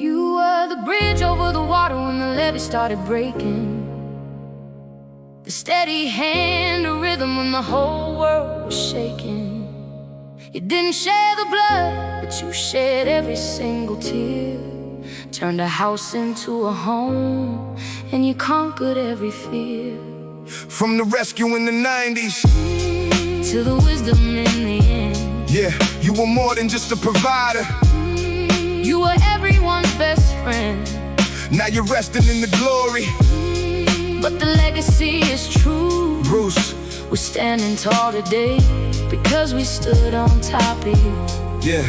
You were the bridge over the water when the levee started breaking. The steady hand, the rhythm when the whole world was shaking. You didn't share the blood, but you shared every single tear. Turned a house into a home, and you conquered every fear. From the rescue in the 90s to the wisdom in the end. Yeah, you were more than just a provider. You were everyone's best friend. Now you're resting in the glory, but the legacy is true. Bruce, we're standing tall today because we stood on top of you. Yeah,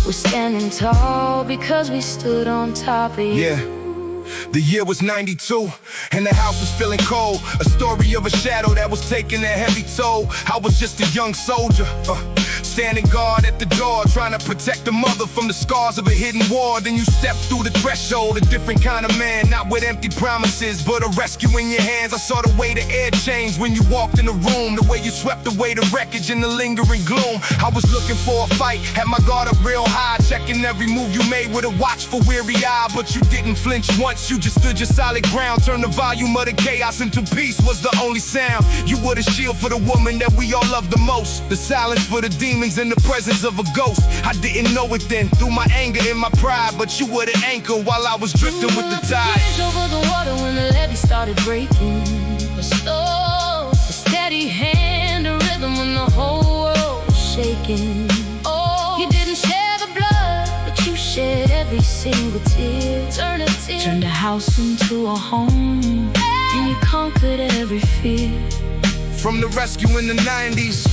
we're standing tall because we stood on top of you. Yeah. The year was 92, and the house was feeling cold. A story of a shadow that was taking a heavy toll. I was just a young soldier, standing guard at the door, trying to protect the mother from the scars of a hidden war. Then you stepped through the threshold, a different kind of man, not with empty promises, but a rescue in your hands. I saw the way the air changed when you walked in the room, the way you swept away the wreckage and the lingering gloom. I was looking for a fight, had my guard up real high, checking every move you made with a watchful, weary eye. But you didn't flinch once, you just stood your solid ground. Turned the volume of the chaos into peace was the only sound. You were the shield for the woman that we all love the most, the silence for the demons in the presence of a ghost. I didn't know it then, through my anger and my pride, but you were the anchor while I was drifting with the tide. Bridge over the water when the levee started breaking. A slow, a steady hand, a rhythm when the whole world was shaking. Oh, you didn't share the blood, but you shared every single tear. Turned a house into a home, and you conquered every fear. From the rescue in the 90s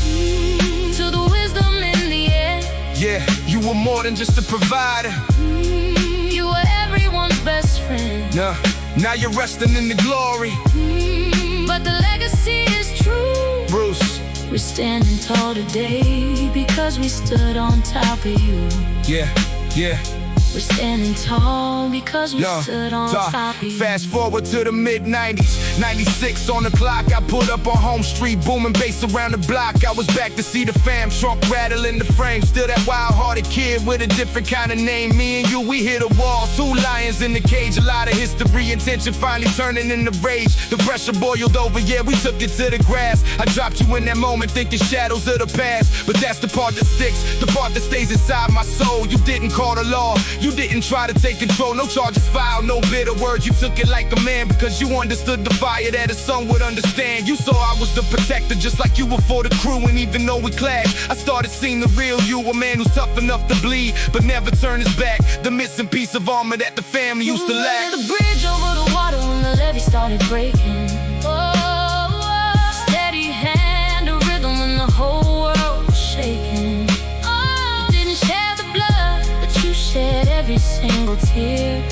to the wisdom in the end. Yeah, you were more than just a provider. You were everyone's best friend. Now you're resting in the glory, but the legacy is true. Bruce, we're standing tall today because we stood on top of you. Yeah. We're standing tall because we stood on top of you. Fast forward to the mid-90s, 96 on the clock. I pulled up on Home Street, booming bass around the block. I was back to see the fam, trunk rattling the frame. Still that wild-hearted kid with a different kind of name. Me and you, we hit a wall, 2 lions in the cage. A lot of history, intention finally turning into rage. The pressure boiled over, yeah, we took it to the grass. I dropped you in that moment thinking shadows of the past, but that's the part that sticks, the part that stays inside my soul. You didn't call the law, you didn't try to take control, no charges filed, no bitter words. You took it like a man because you understood the fire that a son would understand. You saw I was the protector just like you were for the crew, and even though we clashed, I started seeing the real you, a man who's tough enough to bleed but never turn his back, the missing piece of armor that the family used to lack. The bridge over the water when the levee started breaking. Steady hand, a rhythm when the whole world was shaking. You didn't share the blood, but you shared every single tear.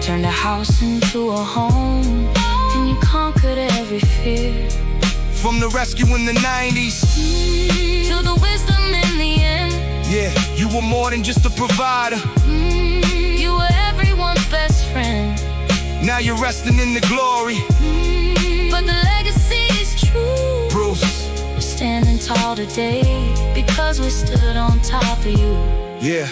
Turned a house into a home, and you conquered every fear. From the rescue in the 90s to the wisdom in the end. Yeah, you were more than just a provider. You were everyone's best friend. Now you're resting in the glory, but the legacy is true. Bruce, we're standing tall today because we stood on top of you. Yeah.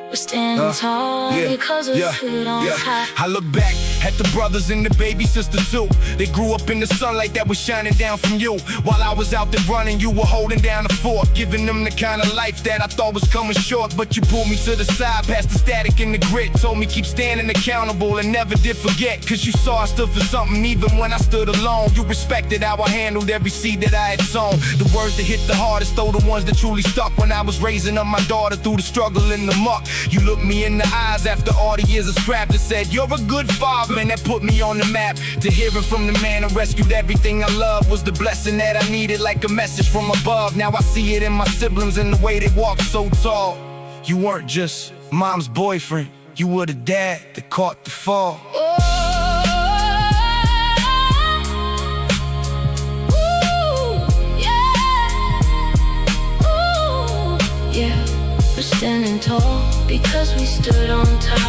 We're standing tall because we stood on top. I look back at the brothers and the baby sister too. They grew up in the sunlight that was shining down from you. While I was out there running, you were holding down the fort, giving them the kind of life that I thought was coming short. But you pulled me to the side, past the static and the grit. Told me keep standing accountable and never did forget. Cause you saw I stood for something even when I stood alone. You respected how I handled every seed that I had sown. The words that hit the hardest, though the ones that truly stuck, when I was raising up my daughter through the struggle in the muck. You looked me in the eyes after all the years of scrap and said, you're a good father, man. That put me on the map. To hearing from the man who rescued everything I love was the blessing that I needed, like a message from above. Now I see it in my siblings and the way they walk so tall. You weren't just mom's boyfriend, you were the dad that caught the fall. We're standing tall because we stood on top